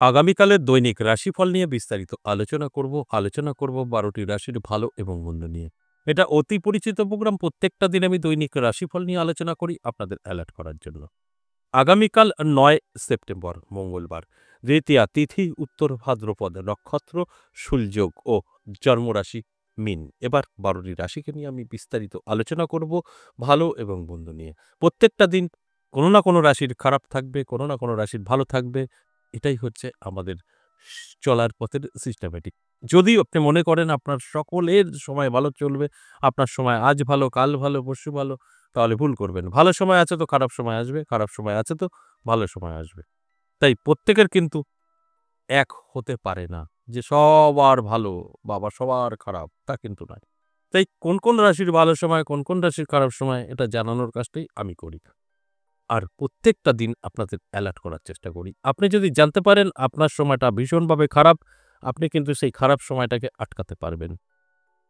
আগামীকালের দৈনিক রাশিফল নিয়ে বিস্তারিত আলোচনা করব ১২টি রাশির ভালো এবং মন্দ নিয়ে। এটা অতি পরিচিত প্রোগ্রাম। প্রত্যেকটা দিন আমি দৈনিক রাশিফল নিয়ে আলোচনা করি আপনাদের অ্যালার্ট করার জন্য। আগামীকাল ৯ সেপ্টেম্বর মঙ্গলবার, দ্বিতীয়া তিথি, উত্তর ভাদ্রপদ, নক্ষত্র শুলযোগ ও জন্মরাশি মীন। এবার ১২টি রাশিকে নিয়ে আমি বিস্তারিত আলোচনা করব ভালো এবং মন্দ নিয়ে। প্রত্যেকটা দিন কোনো না কোনো রাশির খারাপ থাকবে, কোনো না কোনো রাশির ভালো থাকবে। এটাই হচ্ছে আমাদের চলার পথের সিস্টেমেটিক। যদি আপনি মনে করেন আপনার সকলের সময় ভালো চলবে, আপনার সময় আজ ভালো, কাল ভালো, পরশু ভালো, তাহলে ভুল করবেন। ভালো সময় আছে তো খারাপ সময় আসবে, খারাপ সময় আছে তো ভালো সময় আসবে। তাই প্রত্যেকের কিন্তু এক হতে পারে না যে সবার ভালো বা আবার সবার খারাপ, তা কিন্তু নয়। তাই কোন রাশির ভালো সময়, কোন রাশির খারাপ সময় এটা জানানোর কাজটাই আমি করি। আর প্রত্যেকটা দিন আপনাদের অ্যালার্ট করার চেষ্টা করি। আপনি যদি জানতে পারেন আপনার সময়টা ভীষণভাবে খারাপ, আপনি কিন্তু সেই খারাপ সময়টাকে আটকাতে পারবেন।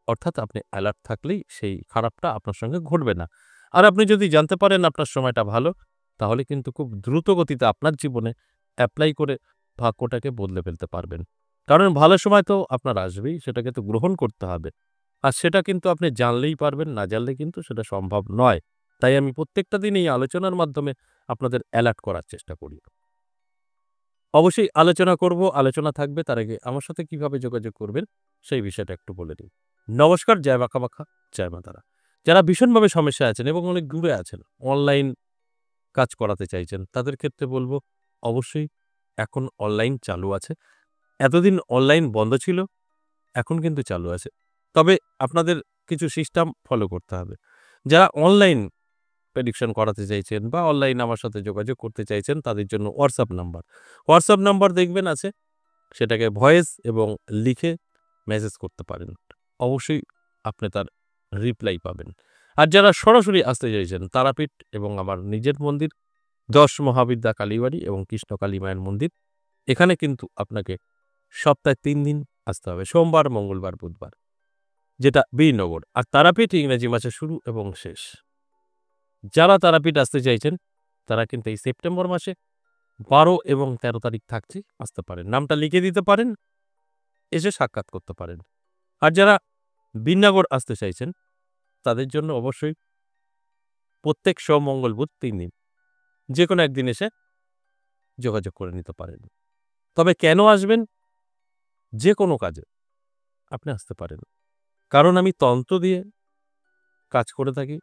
অর্থাৎ আপনি অ্যালার্ট থাকলেই সেই খারাপটা আপনার সঙ্গে ঘটবে না। আর আপনি যদি জানতে পারেন আপনার সময়টা ভালো, তাহলে কিন্তু খুব দ্রুত গতিতে আপনার জীবনে অ্যাপ্লাই করে ভাগ্যটাকে বদলে ফেলতে পারবেন। কারণ ভালো সময় তো আপনার আসবেই, সেটাকে তো গ্রহণ করতে হবে। আর সেটা কিন্তু আপনি জানলেই পারবেন, না জানলে কিন্তু সেটা সম্ভব নয়। তাই আমি প্রত্যেকটা দিন এই আলোচনার মাধ্যমে আপনাদের অ্যালার্ট করার চেষ্টা করি। অবশ্যই আলোচনা করব, আলোচনা থাকবে। তার আগে আমার সাথে কিভাবে যোগাযোগ করবেন সেই বিষয়টা একটু বলে দিই। নমস্কার, জয় মা কামাখ্যা, জয় মা তারা। যারা ভীষণভাবে সমস্যায় আছেন এবং অনেক দূরে আছেন, অনলাইন কাজ করাতে চাইছেন, তাদের ক্ষেত্রে বলব অবশ্যই এখন অনলাইন চালু আছে। এতদিন অনলাইন বন্ধ ছিল, এখন কিন্তু চালু আছে। তবে আপনাদের কিছু সিস্টেম ফলো করতে হবে। যারা অনলাইন প্রেডিকশন করাতে চাইছেন বা অনলাইন আমার সাথে যোগাযোগ করতে চাইছেন, তাদের জন্য হোয়াটসঅ্যাপ নাম্বার দেখবেন আছে, সেটাকে ভয়েস এবং লিখে মেসেজ করতে পারেন। অবশ্যই আপনি তার রিপ্লাই পাবেন। আর যারা সরাসরি আসতে চাইছেন, তারাপীঠ এবং আমার নিজের মন্দির ১০ মহাবিদ্যা কালীবাড়ি এবং কৃষ্ণ কালী মায়ের মন্দির, এখানে কিন্তু আপনাকে সপ্তাহে ৩ দিন আসতে হবে, সোমবার, মঙ্গলবার, বুধবার, যেটা বীরনগর। আর তারাপীঠ ইংরেজি মাসে শুরু এবং শেষ। যারা তারাপীঠ আসতে চাইছেন, তারা কিন্তু এই সেপ্টেম্বর মাসে ১২ এবং ১৩ তারিখ থাকছে, আসতে পারেন। নামটা লিখে দিতে পারেন, এসে সাক্ষাৎ করতে পারেন। আর যারা বীরনগর আসতে চাইছেন, তাদের জন্য অবশ্যই প্রত্যেক সোম, মঙ্গল, বুধ ৩ দিন, যেকোনো একদিন এসে যোগাযোগ করে নিতে পারেন। তবে কেন আসবেন? যেকোনো কাজে আপনি আসতে পারেন। কারণ আমি তন্ত্র দিয়ে কাজ করে থাকি।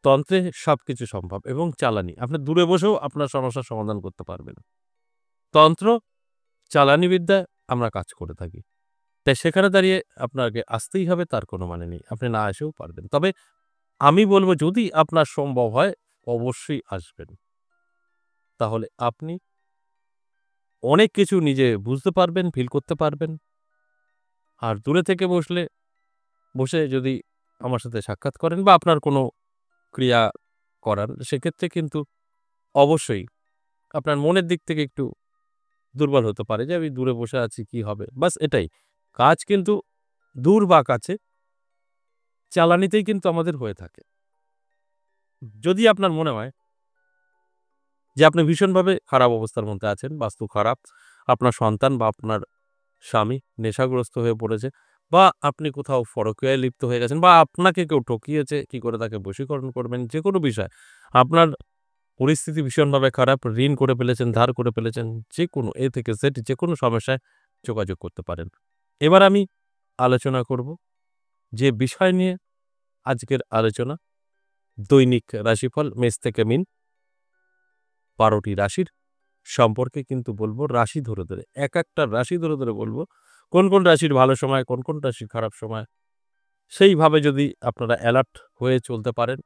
তন্ত্রে সবকিছু সম্ভব এবং চালানি। আপনি দূরে বসেও আপনার সমস্যার সমাধান করতে পারবেন। তন্ত্র, চালানি বিদ্যায় আমরা কাজ করে থাকি। তাই সেখানে দাঁড়িয়ে আপনাকে আসতেই হবে, তার কোনো মানে নেই। আপনি না এসেও পারবেন। তবে আমি বলব, যদি আপনার সম্ভব হয় অবশ্যই আসবেন। তাহলে আপনি অনেক কিছু নিজে বুঝতে পারবেন, ফিল করতে পারবেন। আর দূরে থেকে বসে যদি আমার সাথে সাক্ষাৎ করেন বা আপনার কোনো ক্রিয়া করান, সেক্ষেত্রে কিন্তু অবশ্যই আপনার মনের দিক থেকে একটু দুর্বল হতে পারে যে আমি দূরে বসে আছি, কি হবে? বাস এটাই। কাজ কিন্তু দূর বা কাছে চালানিতেই কিন্তু আমাদের হয়ে থাকে। যদি আপনার মনে হয় যে আপনি ভীষণভাবে খারাপ অবস্থার মধ্যে আছেন, বাস্তু খারাপ, আপনার সন্তান বা আপনার স্বামী নেশাগ্রস্ত হয়ে পড়েছে, বা আপনি কোথাও পরকীয়ায় লিপ্ত হয়ে গেছেন, বা আপনাকে কেউ ঠকিয়েছে, কি করে তাকে বশীকরণ করবেন, যেকোনো বিষয়, আপনার পরিস্থিতি ভীষণভাবে খারাপ, ঋণ করে ফেলেছেন, ধার করে ফেলেছেন, যেকোনো এ থেকে জেড যেকোনো সমস্যায় যোগাযোগ করতে পারেন। এবার আমি আলোচনা করব যে বিষয় নিয়ে আজকের আলোচনা, দৈনিক রাশিফল মেষ থেকে মীন, ১২টি রাশির সম্পর্কে কিন্তু বলব রাশি ধরে। একটা রাশি ধরে বলব কোন রাশির ভালো সময়, কোন রাশির খারাপ সময়। সেইভাবে যদি আপনারা অ্যালার্ট হয়ে চলতে পারেন,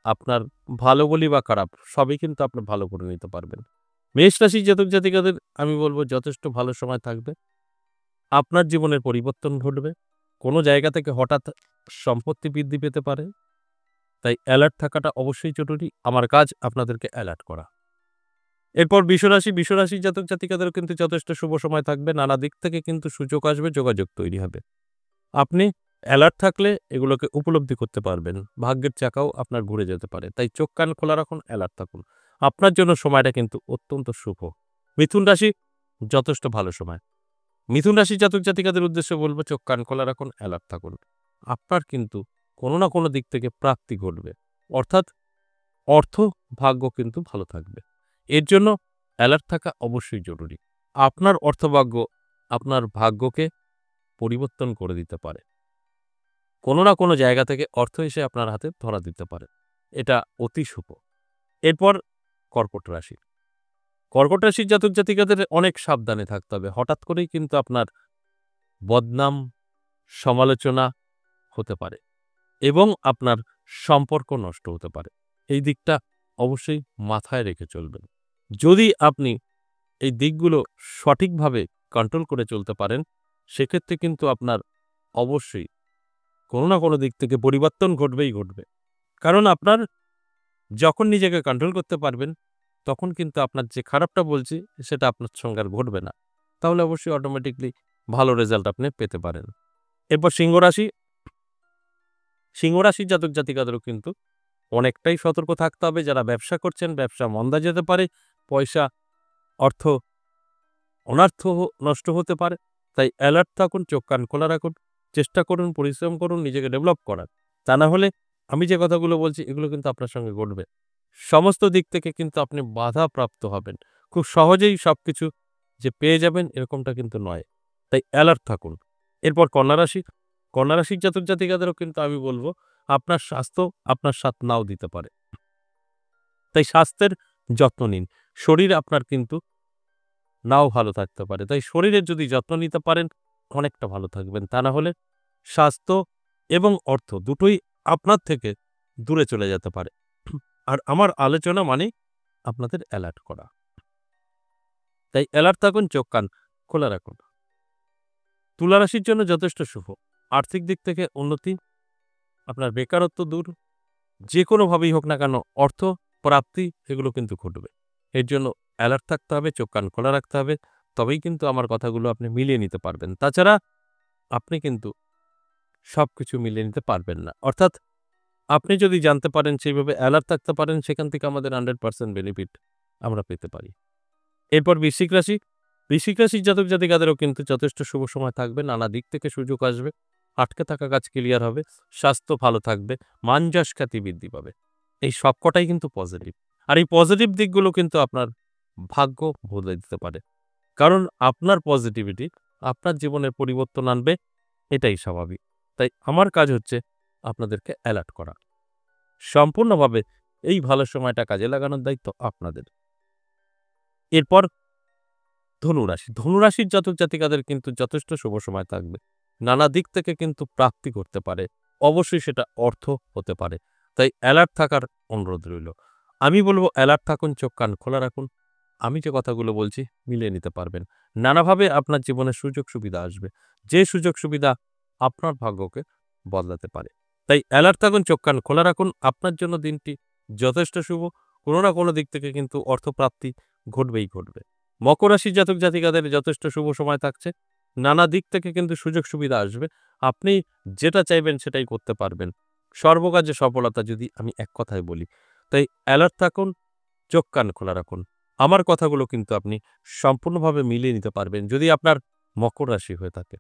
আপনার ভালো বলি বা খারাপ সবই কিন্তু আপনি ভালো করে নিতে পারবেন। মেষ রাশির জাতক-জাতিকাদের আমি বলব যথেষ্ট ভালো সময় থাকবে। আপনার জীবনের পরিবর্তন ঘটবে। কোনো জায়গা থেকে হঠাৎ সম্পত্তি বৃদ্ধি পেতে পারে। তাই অ্যালার্ট থাকাটা অবশ্যই জরুরি। আমার কাজ আপনাদেরকে অ্যালার্ট করা। এরপর বিশ্বরাশির জাতক-জাতিকাদেরও কিন্তু যথেষ্ট শুভ সময় থাকবে। নানা দিক থেকে কিন্তু সুযোগ আসবে, যোগাযোগ তৈরি হবে। আপনি অ্যালার্ট থাকলে এগুলোকে উপলব্ধি করতে পারবেন। ভাগ্যের চাকাও আপনার ঘুরে যেতে পারে। তাই চোখ কান খোলা রাখুন, অ্যালার্ট থাকুন। আপনার জন্য সময়টা কিন্তু অত্যন্ত শুভ। মিথুন রাশি, যথেষ্ট ভালো সময়। মিথুন রাশির জাতক জাতিকাদের উদ্দেশ্যে বলব চোখ কান খোলা রাখুন, অ্যালার্ট থাকুন। আপনার কিন্তু কোনো না কোনো দিক থেকে প্রাপ্তি ঘটবে। অর্থাৎ অর্থ ভাগ্য কিন্তু ভালো থাকবে। এর জন্য অ্যালার্ট থাকা অবশ্যই জরুরি। আপনার অর্থভাগ্য আপনার ভাগ্যকে পরিবর্তন করে দিতে পারে। কোনো না কোনো জায়গা থেকে অর্থ এসে আপনার হাতে ধরা দিতে পারে। এটা অতি শুভ। এরপর কর্কট রাশি। কর্কট রাশির জাতক জাতিকাদের অনেক সাবধানে থাকতে হবে। হঠাৎ করেই কিন্তু আপনার বদনাম, সমালোচনা হতে পারে এবং আপনার সম্পর্ক নষ্ট হতে পারে। এই দিকটা অবশ্যই মাথায় রেখে চলবেন। যদি আপনি এই দিকগুলো সঠিকভাবে কন্ট্রোল করে চলতে পারেন, সেক্ষেত্রে কিন্তু আপনার অবশ্যই কোনো না কোনো দিক থেকে পরিবর্তন ঘটবেই ঘটবে। কারণ আপনার যখন নিজেকে কন্ট্রোল করতে পারবেন, তখন কিন্তু আপনার যে খারাপটা বলছি, সেটা আপনার সঙ্গে আর ঘটবে না। তাহলে অবশ্যই অটোমেটিকলি ভালো রেজাল্ট আপনি পেতে পারেন। এরপর সিংহ রাশি। সিংহ রাশির জাতক জাতিকাদেরও কিন্তু অনেকটাই সতর্ক থাকতে হবে। যারা ব্যবসা করছেন, ব্যবসা মন্দা যেতে পারে, পয়সা, অর্থ অনর্থ নষ্ট হতে পারে। তাই অ্যালার্ট থাকুন, চোখ কান খোলা রাখুন, চেষ্টা করুন, পরিশ্রম করুন নিজেকে ডেভেলপ করার। তা না হলে আমি যে কথাগুলো বলছি এগুলো কিন্তু আপনার সঙ্গে ঘটবে। সমস্ত দিক থেকে কিন্তু আপনি বাধাপ্রাপ্ত হবেন। খুব সহজেই সবকিছু যে পেয়ে যাবেন এরকমটা কিন্তু নয়। তাই অ্যালার্ট থাকুন। এরপর কন্যা রাশি। কন্যা রাশির জাতক জাতিকাদেরও কিন্তু আমি বলব আপনার স্বাস্থ্য আপনার সাথ নাও দিতে পারে। তাই স্বাস্থ্যের যত্ন নিন। শরীর আপনার কিন্তু নাও ভালো থাকতে পারে। তাই শরীরের যদি যত্ন নিতে পারেন অনেকটা ভালো থাকবেন। তা না হলে স্বাস্থ্য এবং অর্থ দুটোই আপনার থেকে দূরে চলে যেতে পারে। আর আমার আলোচনা মানেই আপনাদের অ্যালার্ট করা। তাই অ্যালার্ট থাকুন, চোখ কান খোলা রাখুন। তুলা রাশির জন্য যথেষ্ট শুভ। আর্থিক দিক থেকে উন্নতি, আপনার বেকারত্ব দূর, যেকোনোভাবেই হোক না কেন অর্থ প্রাপ্তি এগুলো কিন্তু ঘটবে। এর জন্য অ্যালার্ট থাকতে হবে, চোখ কান খোলা রাখতে হবে। তবেই কিন্তু আমার কথাগুলো আপনি মিলিয়ে নিতে পারবেন। তাছাড়া আপনি কিন্তু সবকিছু মিলিয়ে নিতে পারবেন না। অর্থাৎ আপনি যদি জানতে পারেন সেইভাবে অ্যালার্ট থাকতে পারেন, সেখান থেকে আমাদের 100% বেনিফিট আমরা পেতে পারি। এরপর বৃশ্চিক রাশি। বৃশ্চিক রাশির জাতক জাতিকাদেরও কিন্তু যথেষ্ট শুভ সময় থাকবে। নানা দিক থেকে সুযোগ আসবে। আটকে থাকা কাজ ক্লিয়ার হবে। স্বাস্থ্য ভালো থাকবে। মান যশ খ্যাতি বৃদ্ধি পাবে। এই সবকটাই কিন্তু পজিটিভ। আর এই পজিটিভ দিকগুলো কিন্তু আপনার ভাগ্য বদলে দিতে পারে। কারণ আপনার পজিটিভিটি আপনার জীবনের পরিবর্তন আনবে, এটাই স্বাভাবিক। তাই আমার কাজ হচ্ছে আপনাদেরকে অ্যালার্ট করা। সম্পূর্ণভাবে এই ভালো সময়টা কাজে লাগানোর দায়িত্ব আপনাদের। এরপর ধনুরাশি। ধনুরাশির জাতক জাতিকাদের কিন্তু যথেষ্ট শুভ সময় থাকবে। নানা দিক থেকে কিন্তু প্রাপ্তি করতে পারে। অবশ্যই সেটা অর্থ হতে পারে। তাই অ্যালার্ট থাকার অনুরোধ রইল। আমি বলব অ্যালার্ট থাকুন, চোখ কান খোলা রাখুন। আমি যে কথাগুলো বলছি মিলিয়ে নিতে পারবেন। নানাভাবে আপনার জীবনে সুযোগ সুবিধা আসবে। যে সুযোগ সুবিধা আপনার ভাগ্যকে বদলাতে পারে। তাই অ্যালার্ট থাকুন, চোখ কান খোলা রাখুন। আপনার জন্য দিনটি যথেষ্ট শুভ। কোনো না কোনো দিক থেকে কিন্তু অর্থপ্রাপ্তি ঘটবেই ঘটবে। মকর রাশির জাতক জাতিকাদের যথেষ্ট শুভ সময় থাকছে। নানা দিক থেকে কিন্তু সুযোগ সুবিধা আসবে। আপনি যেটা চাইবেন সেটাই করতে পারবেন। সর্বকাজে সফলতা যদি আমি এক কথায় বলি। তাই অ্যালার্ট থাকুন, চোখ কান খোলা রাখুন। আমার কথাগুলো কিন্তু আপনি সম্পূর্ণভাবে মিলিয়ে নিতে পারবেন যদি আপনার মকর রাশি হয়ে থাকে।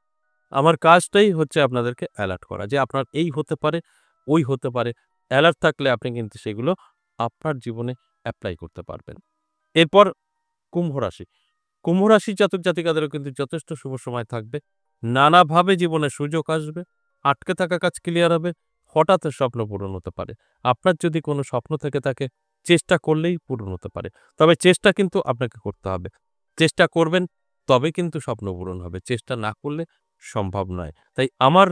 আমার কাজটাই হচ্ছে আপনাদেরকে অ্যালার্ট করা যে আপনার এই হতে পারে, ওই হতে পারে। অ্যালার্ট থাকলে আপনি কিন্তু সেগুলো আপনার জীবনে এপ্লাই করতে পারবেন। এরপর কুম্ভ রাশি। কুম্ভ রাশির জাতক জাতিকাদেরও কিন্তু যথেষ্ট শুভ সময় থাকবে। নানাভাবে জীবনে সুযোগ আসবে। আটকে থাকা কাজ ক্লিয়ার হবে। হঠাৎ স্বপ্ন পূরণ হতে পারে। আপনার যদি কোনো স্বপ্ন থেকে থাকে চেষ্টা করলেই পূরণ হতে পারে। তবে চেষ্টা কিন্তু আপনাকে করতে হবে। চেষ্টা করবেন তবে কিন্তু স্বপ্ন পূরণ হবে। চেষ্টা না করলে সম্ভব নয়। তাই আমার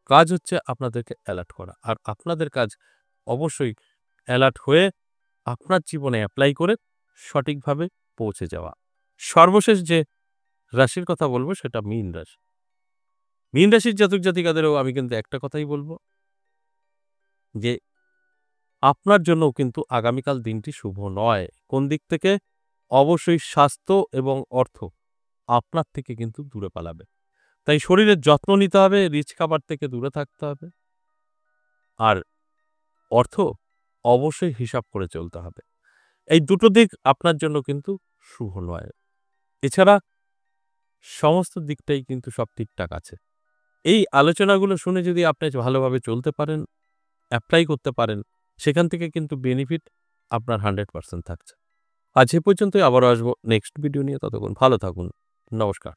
কাজ হচ্ছে আপনাদেরকে অ্যালার্ট করা। আর আপনাদের কাজ অবশ্যই অ্যালার্ট হয়ে আপনার জীবনে এপ্লাই করে সঠিকভাবে পৌঁছে যাওয়া। সর্বশেষ যে রাশির কথা বলব সেটা মীন রাশি। মীন রাশির জাতক জাতিকাদেরও আমি কিন্তু একটা কথাই বলব যে আপনার জন্যও কিন্তু আগামীকাল দিনটি শুভ নয়। কোন দিক থেকে? অবশ্যই স্বাস্থ্য এবং অর্থ আপনার থেকে কিন্তু দূরে পালাবে। তাই শরীরের যত্ন নিতে হবে, রিচ খাবার থেকে দূরে থাকতে হবে। আর অর্থ অবশ্যই হিসাব করে চলতে হবে। এই দুটো দিক আপনার জন্য কিন্তু শুভ নয়। এছাড়া সমস্ত দিকটাই কিন্তু সব ঠিকঠাক আছে। এই আলোচনাগুলো শুনে যদি আপনি ভালোভাবে চলতে পারেন, এপ্লাই করতে পারেন, সেখান থেকে কিন্তু বেনিফিট আপনার 100% থাকছে। আজ এ পর্যন্তই, আবারও আসবো নেক্সট ভিডিও নিয়ে। ততক্ষণ ভালো থাকুন। নমস্কার।